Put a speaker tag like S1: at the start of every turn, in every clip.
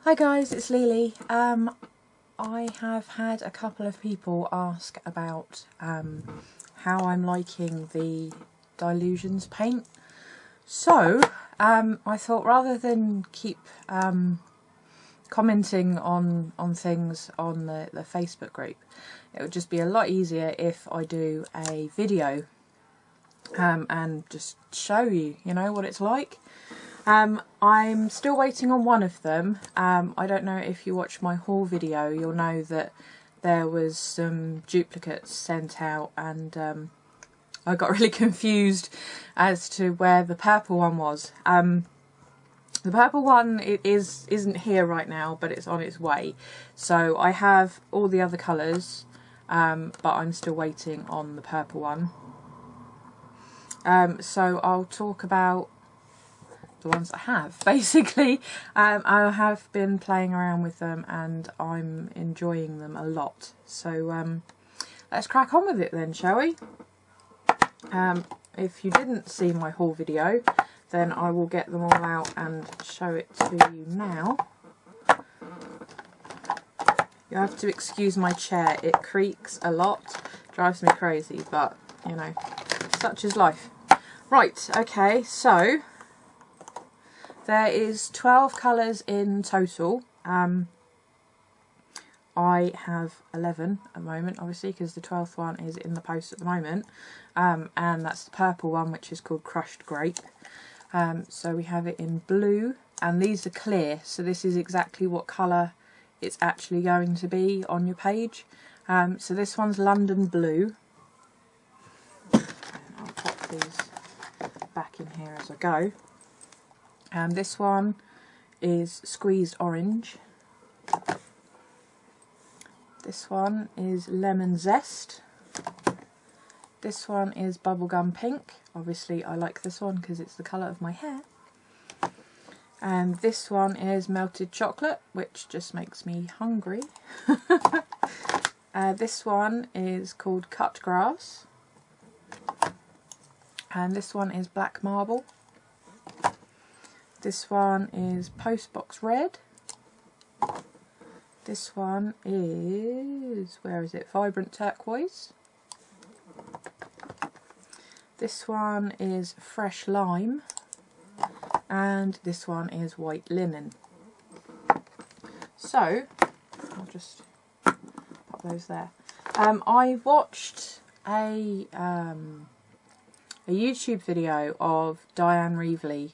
S1: Hi guys, it's Lily. I have had a couple of people ask about how I'm liking the Dylusions paint. So I thought rather than keep commenting on things on the Facebook group, it would just be a lot easier if I do a video and just show you, what it's like. I'm still waiting on one of them. I don't know if you watched my haul video, you'll know that there was some duplicates sent out and I got really confused as to where the purple one was. The purple one isn't here right now, but it's on its way. So I have all the other colours, but I'm still waiting on the purple one. So I'll talk about the ones I have. Basically, I have been playing around with them and I'm enjoying them a lot. So let's crack on with it then, shall we? If you didn't see my haul video, then I will get them all out and show it to you now. You have to excuse my chair, it creaks a lot, drives me crazy, but such is life. Right, okay, so there is 12 colours in total. I have 11 at the moment, obviously, because the 12th one is in the post at the moment. And that's the purple one, which is called Crushed Grape. So we have it in blue, and these are clear, so this is exactly what colour it's actually going to be on your page. So this one's London Blue. I'll pop these back in here as I go. This one is Squeezed Orange. This one is Lemon Zest. This one is Bubblegum Pink. Obviously I like this one because it's the colour of my hair. And this one is Melted Chocolate, which just makes me hungry. This one is called Cut Grass. And this one is Black Marble. This one is Postbox Red. This one is, where is it? Vibrant Turquoise. This one is Fresh Lime. And this one is White Linen. So, I'll just pop those there. I watched a YouTube video of Diane Reevely.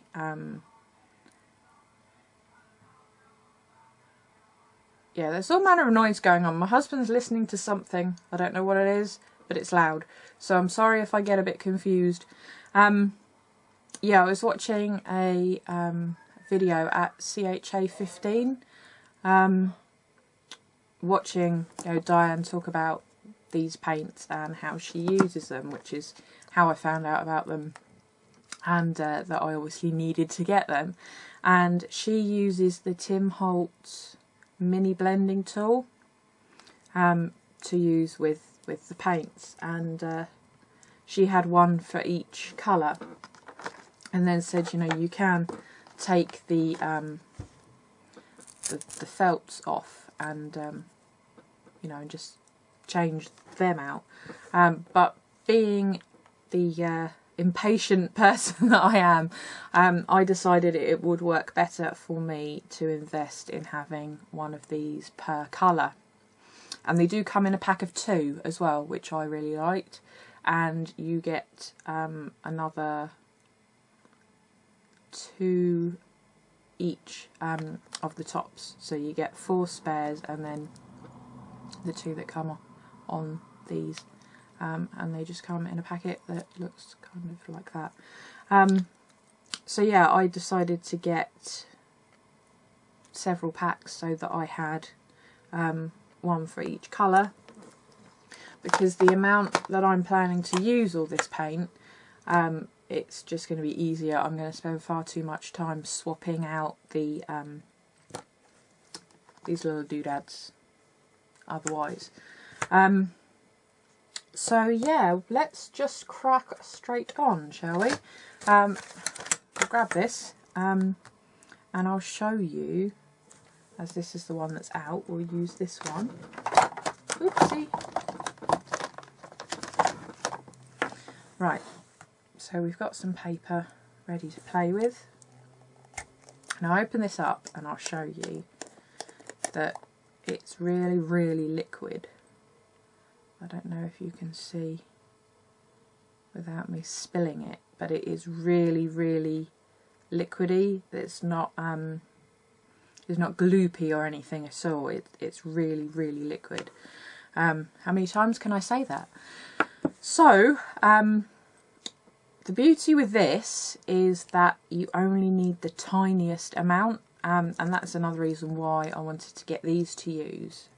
S1: Yeah, there's all manner of noise going on. My husband's listening to something. I don't know what it is, but it's loud. So I'm sorry if I get a bit confused. Yeah, I was watching a video at CHA 15. Watching Diane talk about these paints and how she uses them, which is how I found out about them. And that I obviously needed to get them. And she uses the Tim Holtz mini blending tool to use with the paints, and she had one for each colour, and then said you can take the felts off and and just change them out, but being the impatient person that I am, I decided it would work better for me to invest in having one of these per colour. And they do come in a pack of 2 as well, which I really liked. And you get another 2 each of the tops. So you get 4 spares and then the 2 that come on these. And they just come in a packet that looks kind of like that. So yeah, I decided to get several packs so that I had one for each colour, because the amount that I'm planning to use all this paint, it's just going to be easier. I'm going to spend far too much time swapping out the these little doodads otherwise. So yeah, let's just crack straight on, shall we? I'll grab this and I'll show you as this is the one that's out, we'll use this one. Oopsie. Right, so we've got some paper ready to play with. Now I open this up and I'll show you that it's really, really liquid. I don't know if you can see without me spilling it, but it is really, really liquidy. It's not gloopy or anything at all. It's really, really liquid. How many times can I say that? So, the beauty with this is that you only need the tiniest amount, and that's another reason why I wanted to get these to use.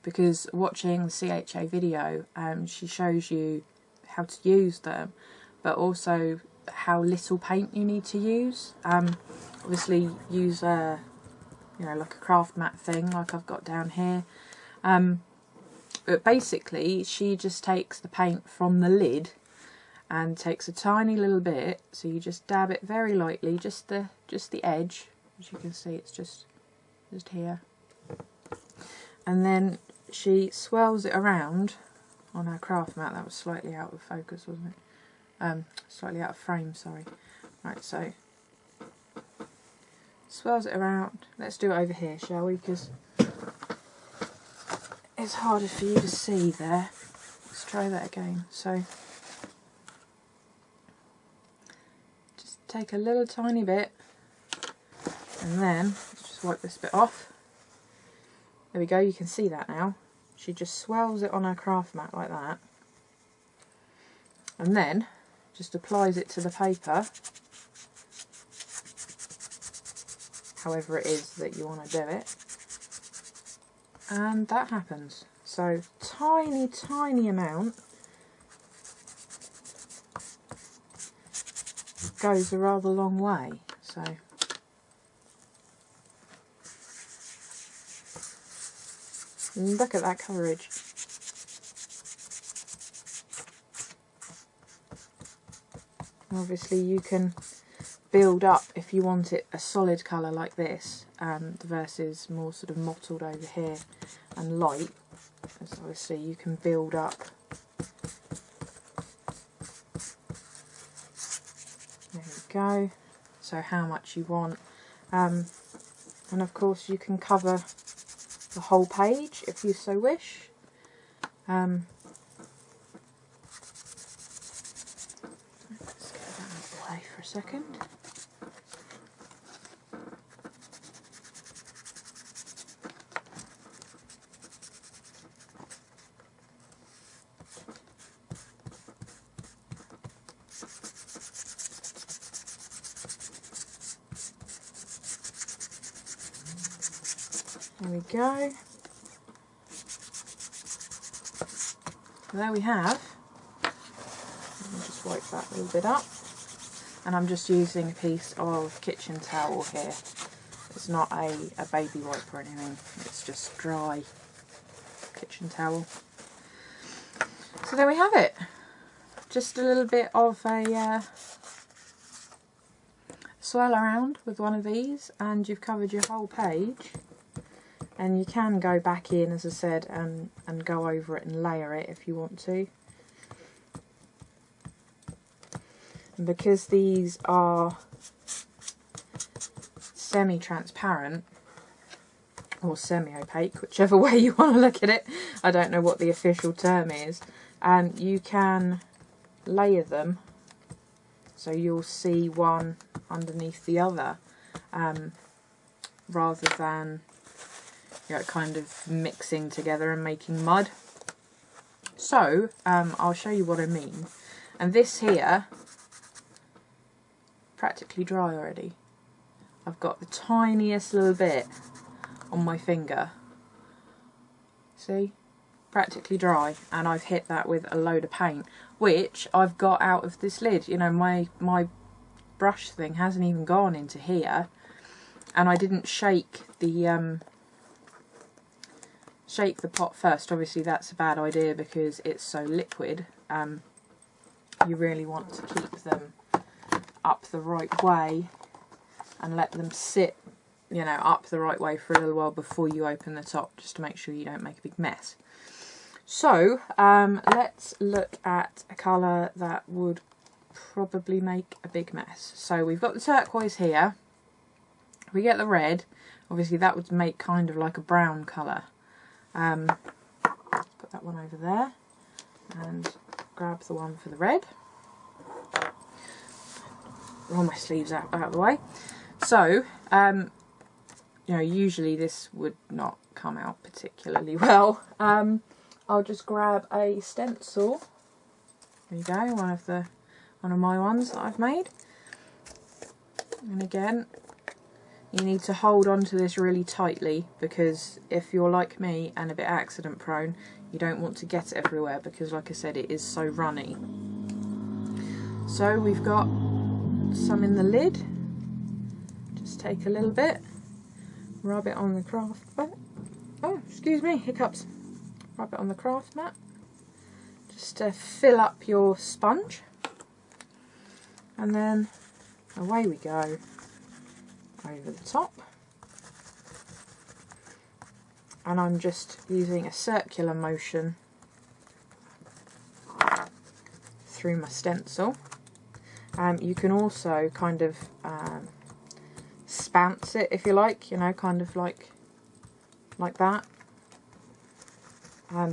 S1: Because watching the CHA video, she shows you how to use them, but also how little paint you need to use. Obviously use a, you know, like a craft mat thing like I've got down here. But basically she just takes the paint from the lid and takes a tiny little bit, so you just dab it very lightly, just the edge. As you can see, it's just here. And then she swirls it around on her craft mat. That was slightly out of focus, wasn't it? Slightly out of frame, sorry. Right, so swirls it around. Let's do it over here, shall we? Because it's harder for you to see there. Let's try that again. So just take a little tiny bit, and then let's just wipe this bit off. There we go, you can see that now. She just swirls it on her craft mat like that, and then just applies it to the paper, however it is that you want to do it, and that happens. So tiny, tiny amount goes a rather long way. So look at that coverage. Obviously you can build up if you want it a solid colour like this, versus more sort of mottled over here and light. So obviously you can build up. There we go. So how much you want, and of course you can cover the whole page if you so wish. Let's get that out of the way for a second. There we go. There we have. I'll just wipe that little bit up. And I'm just using a piece of kitchen towel here. It's not a baby wipe or anything. It's just dry kitchen towel. So there we have it. Just a little bit of a swirl around with one of these, and you've covered your whole page. And you can go back in, as I said, and go over it and layer it if you want to. And because these are semi-transparent, or semi-opaque, whichever way you want to look at it, I don't know what the official term is, and you can layer them so you'll see one underneath the other, rather than, you know, kind of mixing together and making mud. So I'll show you what I mean. And this here, practically dry already. I've got the tiniest little bit on my finger. See? Practically dry, and I've hit that with a load of paint, which I've got out of this lid. You know, my brush thing hasn't even gone into here, and I didn't shake the pot first. Obviously that's a bad idea because it's so liquid. You really want to keep them up the right way and let them sit you know, up the right way for a little while before you open the top, just to make sure you don't make a big mess. So let's look at a colour that would probably make a big mess. So we've got the turquoise here. If we get the red, obviously that would make kind of like a brown colour. Put that one over there and grab the one for the red. Roll my sleeves out of the way. So, you know, usually this would not come out particularly well. I'll just grab a stencil. There you go, one of my ones that I've made. And again, you need to hold on to this really tightly, because if you're like me and a bit accident prone, you don't want to get it everywhere, because like I said, it is so runny. So we've got some in the lid. Just take a little bit, rub it on the craft mat. Oh, excuse me, hiccups. Rub it on the craft mat, just to fill up your sponge, and then away we go over the top. And I'm just using a circular motion through my stencil. You can also kind of spance it if you like, you know, kind of like that.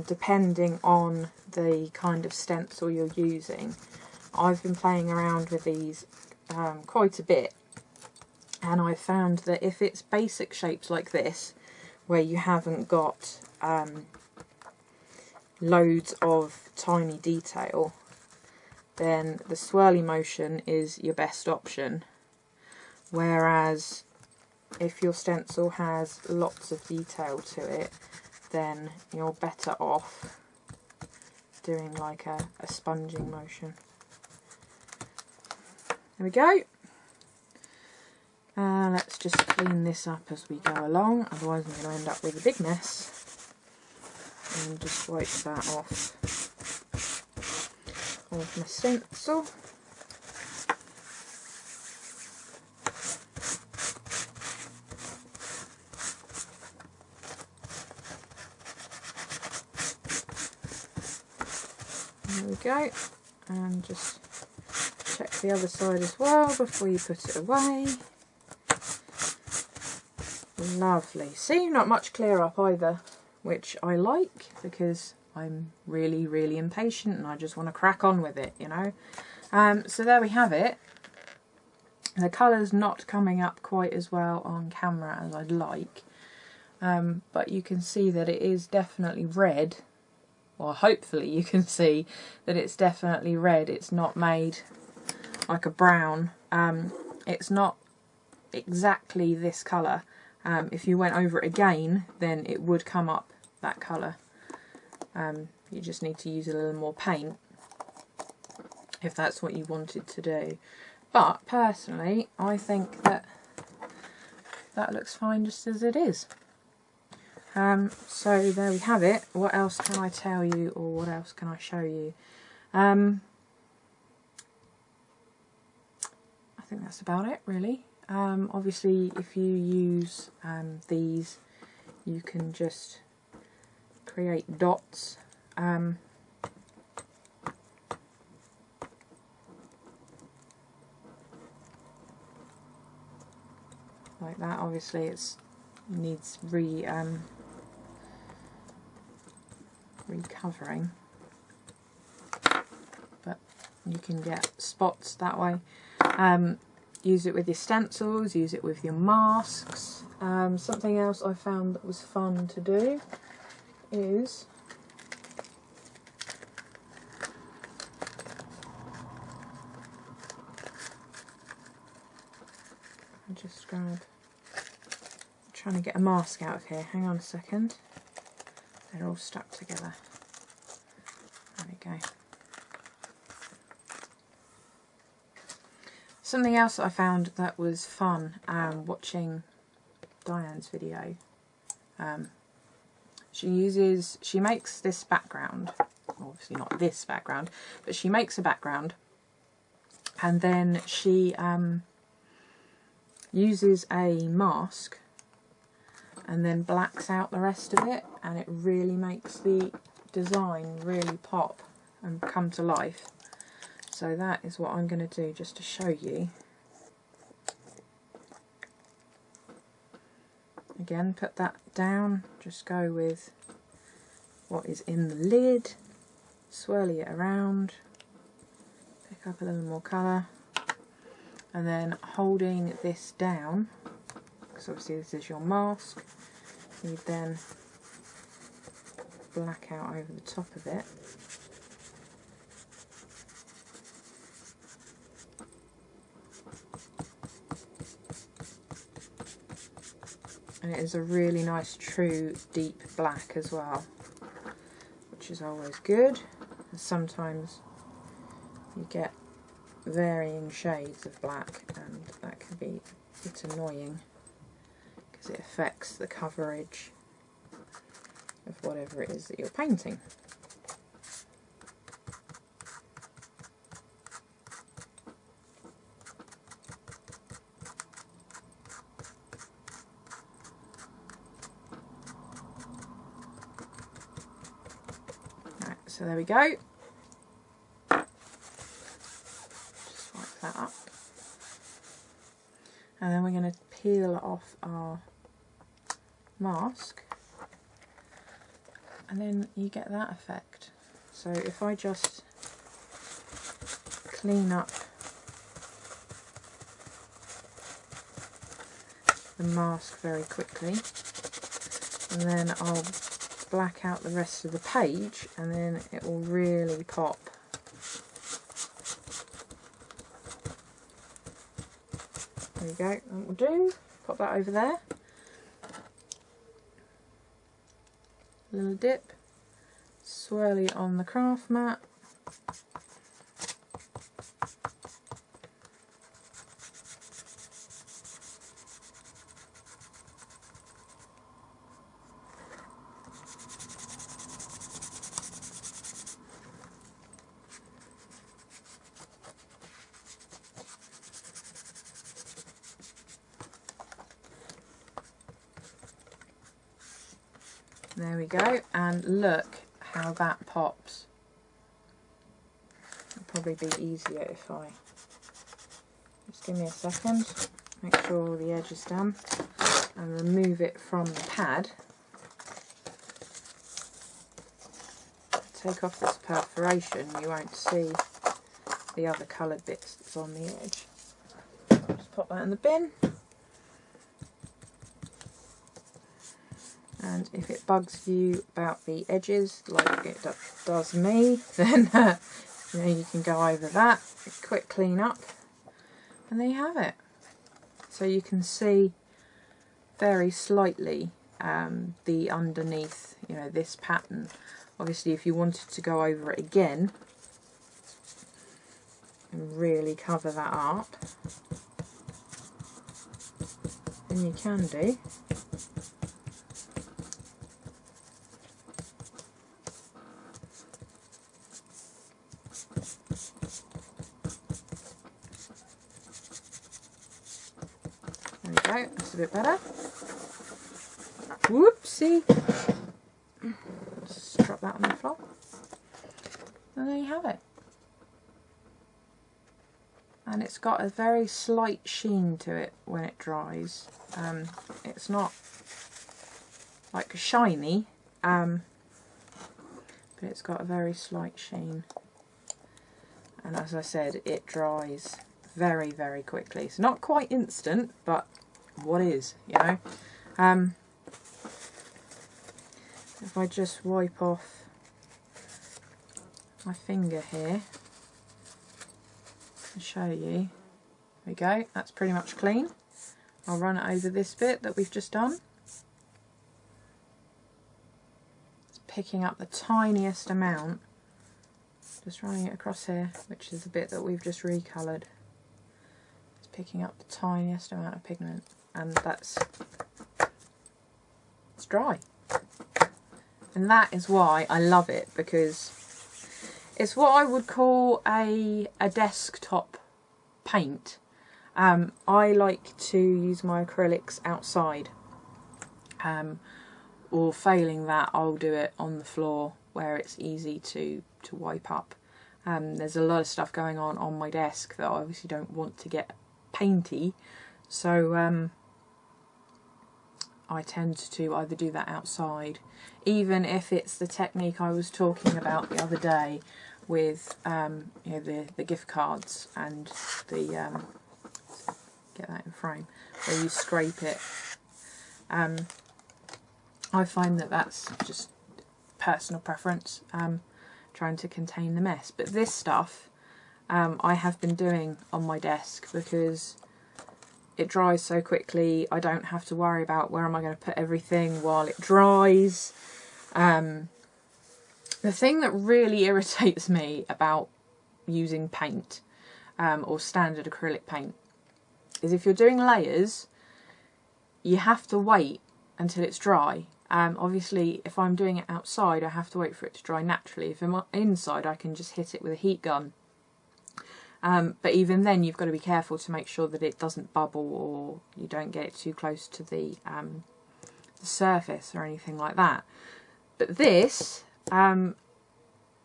S1: Depending on the kind of stencil you're using. I've been playing around with these quite a bit, and I've found that if it's basic shapes like this, where you haven't got loads of tiny detail, then the swirly motion is your best option. Whereas if your stencil has lots of detail to it, then you're better off doing like a sponging motion. There we go. Let's just clean this up as we go along, otherwise I'm going to end up with a big mess. And just wipe that off my stencil. There we go, and just check the other side as well before you put it away. Lovely. See, not much clear up either, which I like, because I'm really, really impatient and I just want to crack on with it, you know. So there we have it. The colour's not coming up quite as well on camera as I'd like, but you can see that it is definitely red. Well, hopefully you can see that it's definitely red. It's not made like a brown. It's not exactly this colour. If you went over it again, then it would come up that colour. You just need to use a little more paint if that's what you wanted to do. But personally, I think that that looks fine just as it is. So there we have it. What else can I tell you, or what else can I show you? I think that's about it, really. Obviously, if you use these, you can just create dots. Like that. Obviously, it needs recovering, but you can get spots that way. Use it with your stencils, use it with your masks. Something else I found that was fun to do is just grab, trying to get a mask out of here. Hang on a second. They're all stuck together. There we go. Something else that I found that was fun watching Diane's video. She makes this background, obviously not this background, but she makes a background, and then she uses a mask and then blacks out the rest of it, and it really makes the design really pop and come to life. So that is what I'm going to do just to show you. Again, put that down, just go with what is in the lid, swirly it around, pick up a little more colour, and then holding this down, because obviously this is your mask, you then black out over the top of it. And it is a really nice true deep black as well, which is always good. And sometimes you get varying shades of black, and that can be a bit annoying because it affects the coverage of whatever it is that you're painting. So there we go. Just wipe that up. And then we're going to peel off our mask. And then you get that effect. So if I just clean up the mask very quickly, and then I'll black out the rest of the page, and then it will really pop. There you go, that will do. Pop that over there. Little dip, swirly it on the craft mat. There we go, and look how that pops. It'll probably be easier if I just give me a second, make sure all the edge is done, and remove it from the pad. Take off this perforation, you won't see the other coloured bits that's on the edge. Just pop that in the bin. And if it bugs you about the edges, like it does me, then you know, you can go over that, a quick clean up, and there you have it. So you can see very slightly the underneath, you know, this pattern. Obviously, if you wanted to go over it again and really cover that up, then you can do. There we go, that's a bit better. Whoopsie! Just drop that on the floor. And there you have it. And it's got a very slight sheen to it when it dries. It's not like shiny, but it's got a very slight sheen. And as I said, it dries very, very quickly. It's not quite instant, but what is, you know? If I just wipe off my finger here and show you, there we go, that's pretty much clean. I'll run it over this bit that we've just done. It's picking up the tiniest amount, just running it across here, which is the bit that we've just recoloured. It's picking up the tiniest amount of pigment, and it's dry. And that is why I love it, because it's what I would call a desktop paint. I like to use my acrylics outside, or failing that, I'll do it on the floor where it's easy to wipe up. There's a lot of stuff going on my desk that I obviously don't want to get painty, so I tend to either do that outside, even if it's the technique I was talking about the other day with you know, the gift cards and the get that in frame, where you scrape it. I find that that's just personal preference, trying to contain the mess. But this stuff I have been doing on my desk because it dries so quickly. I don't have to worry about where am I going to put everything while it dries. The thing that really irritates me about using paint or standard acrylic paint is if you're doing layers, you have to wait until it's dry. Obviously, if I'm doing it outside, I have to wait for it to dry naturally. If I'm inside, I can just hit it with a heat gun. But even then, you've got to be careful to make sure that it doesn't bubble or you don't get it too close to the surface or anything like that. But this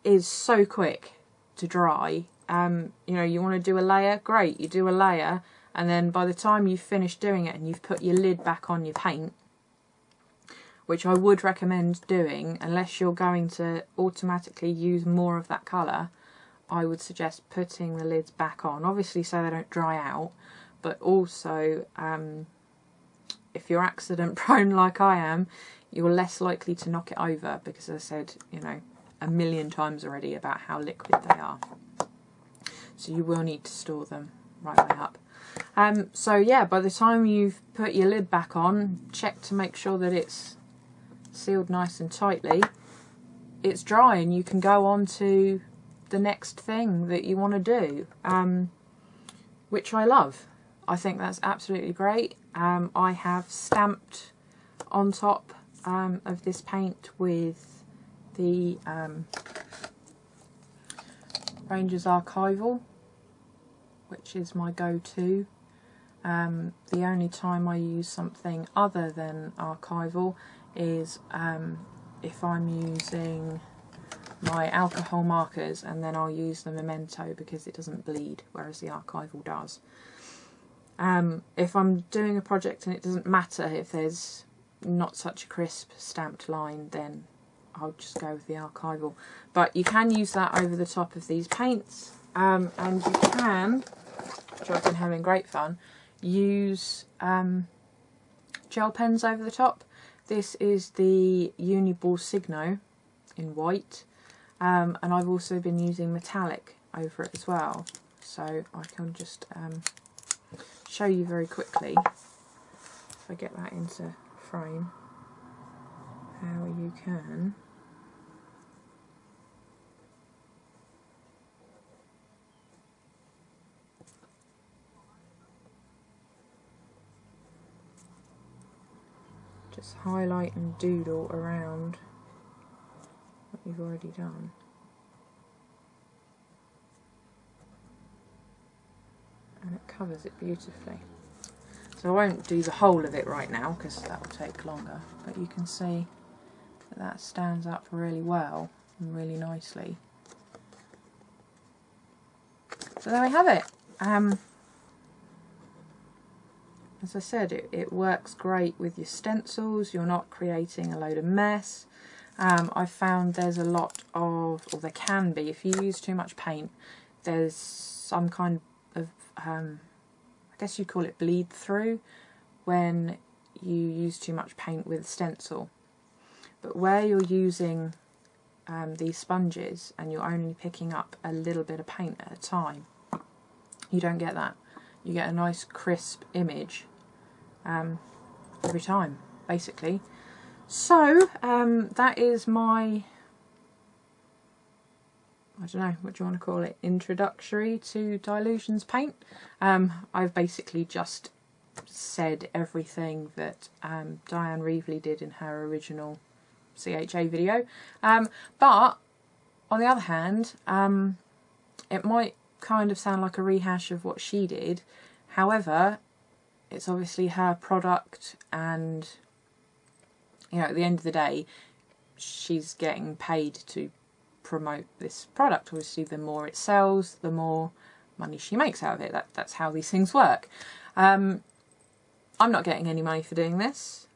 S1: is so quick to dry. You know, you want to do a layer, great, you do a layer, and then by the time you've finished doing it and you've put your lid back on your paint, which I would recommend doing unless you're going to automatically use more of that colour, I would suggest putting the lids back on, obviously so they don't dry out, but also if you're accident prone like I am, you're less likely to knock it over because, as I said, you know, a million times already about how liquid they are. So you will need to store them right way up. So yeah, by the time you've put your lid back on, check to make sure that it's sealed nice and tightly. It's dry and you can go on to the next thing that you want to do, which I love. I think that's absolutely great. I have stamped on top of this paint with the Ranger's Archival, which is my go-to. The only time I use something other than Archival is if I'm using my alcohol markers, and then I'll use the Memento because it doesn't bleed, whereas the Archival does. If I'm doing a project and it doesn't matter if there's not such a crisp stamped line, then I'll just go with the Archival. But you can use that over the top of these paints, and you can, which I've been having great fun, use gel pens over the top. This is the Uniball Signo in white. And I've also been using metallic over it as well, so I can just show you very quickly, if I get that into frame, how you can just highlight and doodle around what you've already done. And it covers it beautifully. So I won't do the whole of it right now because that will take longer, but you can see that that stands up really well and really nicely. So there we have it. As I said, it works great with your stencils. You're not creating a load of mess. I've found there's a lot of, or there can be, if you use too much paint, there's some kind of, I guess you'd call it bleed through, when you use too much paint with stencil. But where you're using these sponges and you're only picking up a little bit of paint at a time, you don't get that. You get a nice crisp image every time, basically. So that is my, I don't know, what do you want to call it, introductory to Dylusions paint. I've basically just said everything that Diane Reevely did in her original CHA video. But on the other hand, it might kind of sound like a rehash of what she did. However, it's obviously her product, and you know, at the end of the day, she's getting paid to promote this product. Obviously, the more it sells, the more money she makes out of it. That's how these things work. I'm not getting any money for doing this.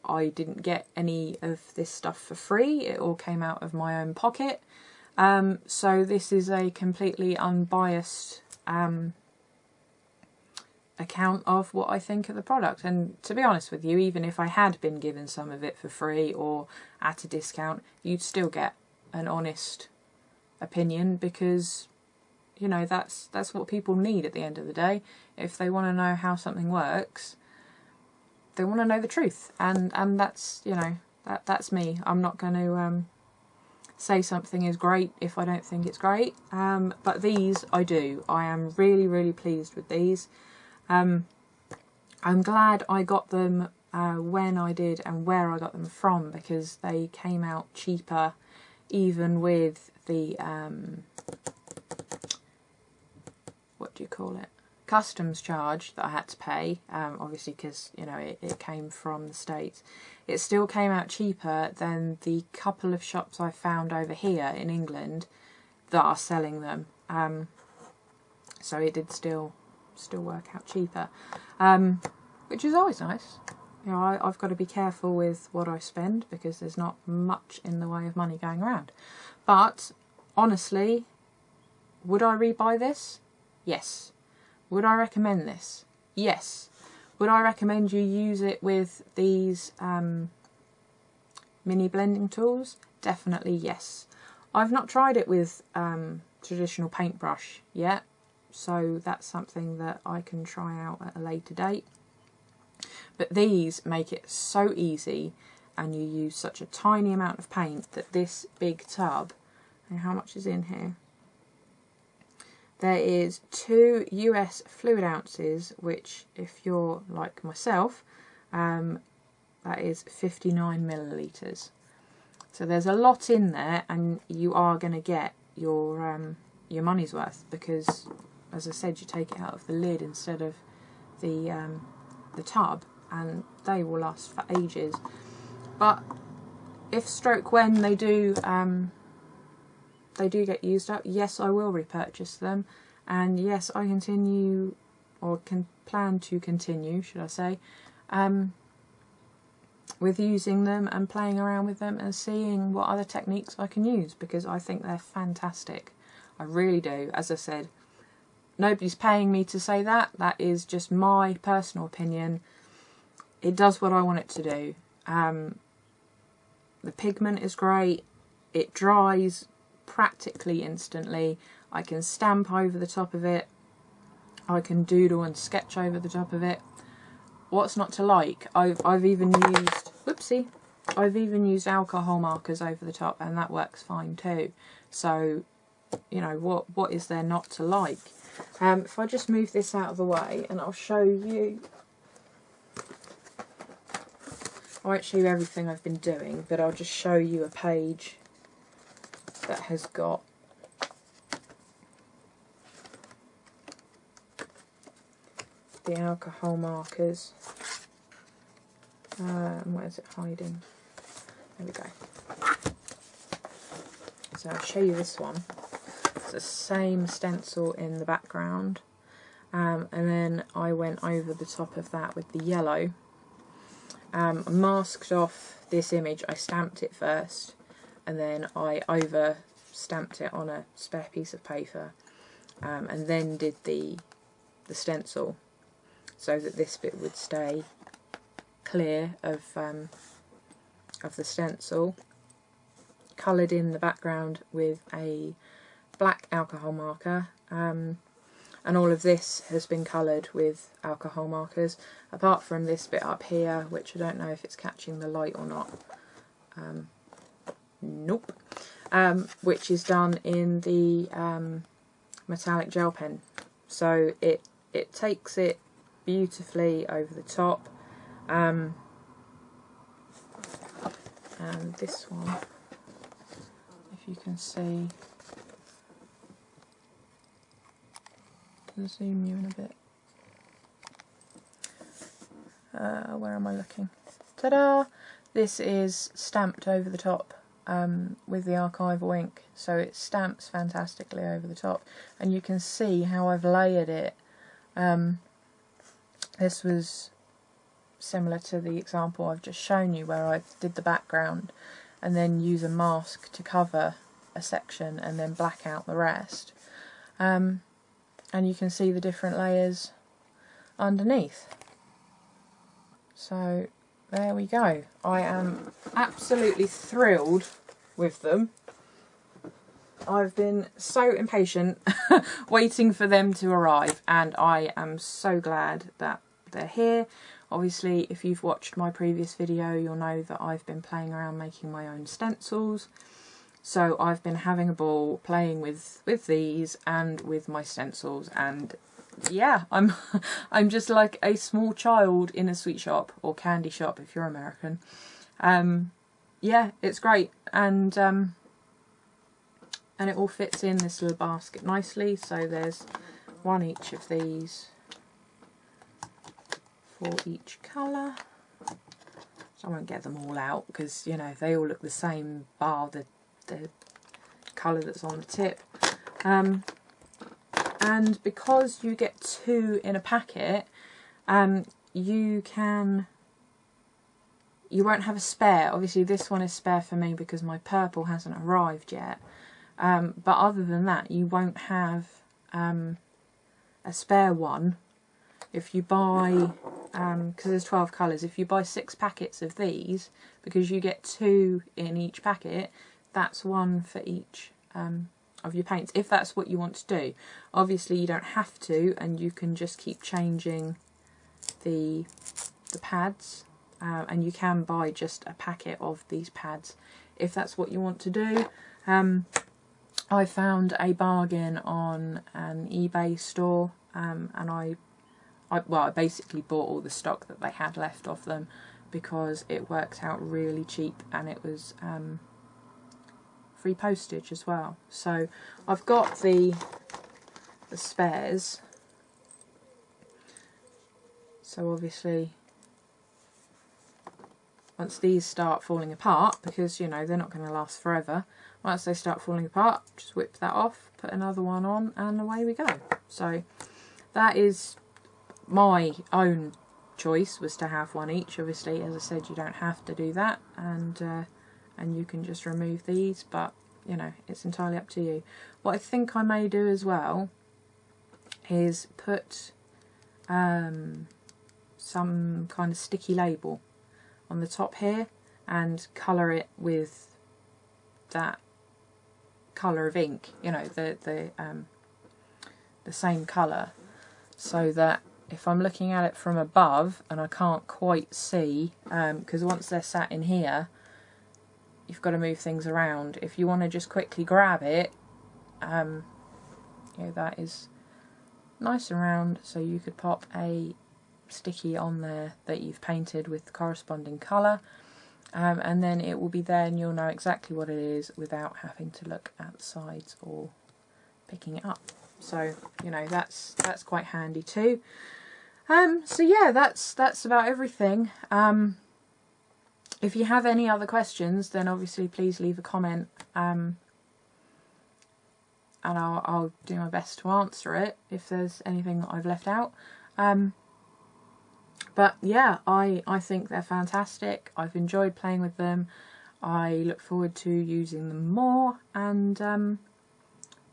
S1: I didn't get any of this stuff for free. It all came out of my own pocket. So this is a completely unbiased account of what I think of the product. And to be honest with you, even if I had been given some of it for free or at a discount, you'd still get an honest opinion, because, you know, that's what people need at the end of the day. If they want to know how something works, they want to know the truth, and that's, you know, that's me. I'm not going to say something is great if I don't think it's great, but these I do. I am really pleased with these. I'm glad I got them when I did and where I got them from, because they came out cheaper, even with the what do you call it, customs charge that I had to pay, obviously because, you know, it came from the States. It still came out cheaper than the couple of shops I found over here in England that are selling them. So it did still work out cheaper, which is always nice. You know, I've got to be careful with what I spend, because there's not much in the way of money going around. But honestly, would I rebuy this? Yes. Would I recommend this? Yes. Would I recommend you use it with these mini blending tools? Definitely yes. I've not tried it with traditional paintbrush yet, so that's something that I can try out at a later date. But these make it so easy, and you use such a tiny amount of paint that this big tub, and how much is in here? There is 2 US fluid ounces, which, if you're like myself, that is 59 millilitres. So there's a lot in there, and you are going to get your money's worth, because, as I said, you take it out of the lid instead of the tub, and they will last for ages. But if stroke when they do get used up, yes, I will repurchase them, and yes, I continue, or can plan to continue, should I say, with using them and playing around with them and seeing what other techniques I can use, because I think they're fantastic. I really do. As I said, nobody's paying me to say that. That is just my personal opinion. It does what I want it to do. The pigment is great. It dries practically instantly. I can stamp over the top of it. I can doodle and sketch over the top of it. What's not to like? I've even used, whoopsie, I've even used alcohol markers over the top, and that works fine too. So, you know, what is there not to like? If I just move this out of the way, and I'll show you. I won't show you everything I've been doing, but I'll just show you a page that has got the alcohol markers. Where is it hiding? There we go. So I'll show you this one. It's the same stencil in the background, and then I went over the top of that with the yellow. I masked off this image. I stamped it first, and then I over stamped it on a spare piece of paper, and then did the stencil, so that this bit would stay clear of the stencil. Coloured in the background with a black alcohol marker, and all of this has been coloured with alcohol markers, apart from this bit up here, which I don't know if it's catching the light or not. Nope. Which is done in the metallic gel pen. So it takes it beautifully over the top. And this one, if you can see, I'll zoom you in a bit. Where am I looking? Ta-da! This is stamped over the top with the archival ink, so it stamps fantastically over the top, and you can see how I've layered it. This was similar to the example I've just shown you, where I did the background and then use a mask to cover a section and then black out the rest. And you can see the different layers underneath. So there we go. I am absolutely thrilled with them. I've been so impatient waiting for them to arrive, and I am so glad that they're here. Obviously, if you've watched my previous video, you'll know that I've been playing around making my own stencils. So I've been having a ball playing with these and with my stencils, and yeah, I'm just like a small child in a sweet shop, or candy shop if you're American. Yeah, it's great, and it all fits in this little basket nicely. So there's one each of these for each colour. So I won't get them all out because, you know, they all look the same bar the colour that's on the tip. And because you get 2 in a packet, you won't have a spare. Obviously this one is spare for me because my purple hasn't arrived yet. But other than that, you won't have a spare one. If you buy, because there's 12 colours, if you buy 6 packets of these, because you get 2 in each packet, that's 1 for each of your paints, if that's what you want to do. Obviously you don't have to, and you can just keep changing the pads, and you can buy just a packet of these pads if that's what you want to do. I found a bargain on an eBay store, and I basically bought all the stock that they had left of them because it worked out really cheap, and it was free postage as well. So I've got the spares. So obviously once these start falling apart, because you know they're not going to last forever, once they start falling apart, just whip that off, put another one on, and away we go. So that is my own choice, was to have 1 each. Obviously, as I said, you don't have to do that, and you can just remove these, but you know, it's entirely up to you. What I think I may do as well is put some kind of sticky label on the top here and colour it with that colour of ink, you know, the same colour, so that if I'm looking at it from above and I can't quite see, because once they're sat in here, you've got to move things around. If you want to just quickly grab it, you know, that is nice and round, so you could pop a sticky on there that you've painted with the corresponding colour, and then it will be there and you'll know exactly what it is without having to look at the sides or picking it up. So, you know, that's quite handy too. So yeah, that's about everything. If you have any other questions, then obviously please leave a comment, and I'll do my best to answer it if there's anything that I've left out. But yeah, I think they're fantastic. I've enjoyed playing with them. I look forward to using them more, and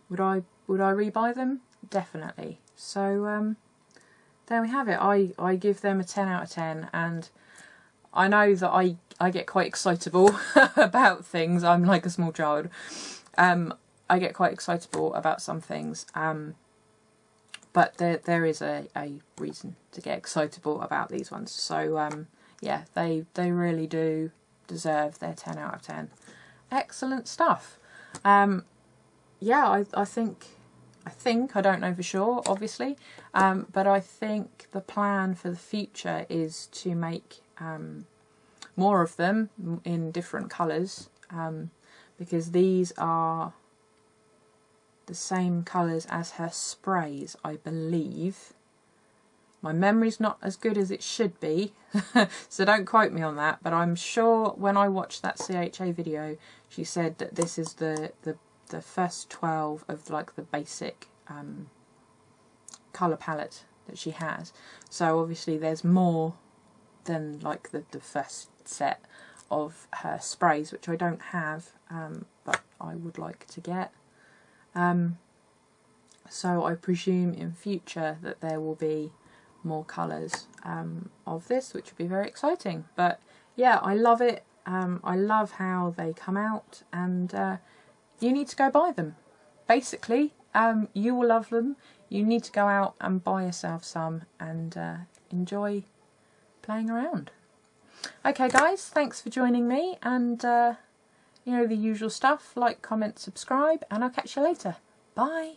S1: would I rebuy them? Definitely. So there we have it. I give them a 10 out of 10, and I know that I get quite excitable about things. I'm like a small child. I get quite excitable about some things, but there is a reason to get excitable about these ones. So yeah, they really do deserve their 10 out of 10. Excellent stuff. Yeah, I think, I don't know for sure, obviously, but I think the plan for the future is to make more of them in different colours, because these are the same colours as her sprays, I believe. My memory's not as good as it should be, so don't quote me on that, but I'm sure when I watched that CHA video, she said that this is the first 12 of like the basic colour palette that she has. So obviously there's more than like the first set of her sprays, which I don't have, but I would like to get. So I presume in future that there will be more colours of this, which would be very exciting. But yeah, I love it. I love how they come out, and you need to go buy them. Basically, you will love them. You need to go out and buy yourself some and enjoy playing around. Okay guys, thanks for joining me, and you know the usual stuff, like, comment, subscribe, and I'll catch you later. Bye!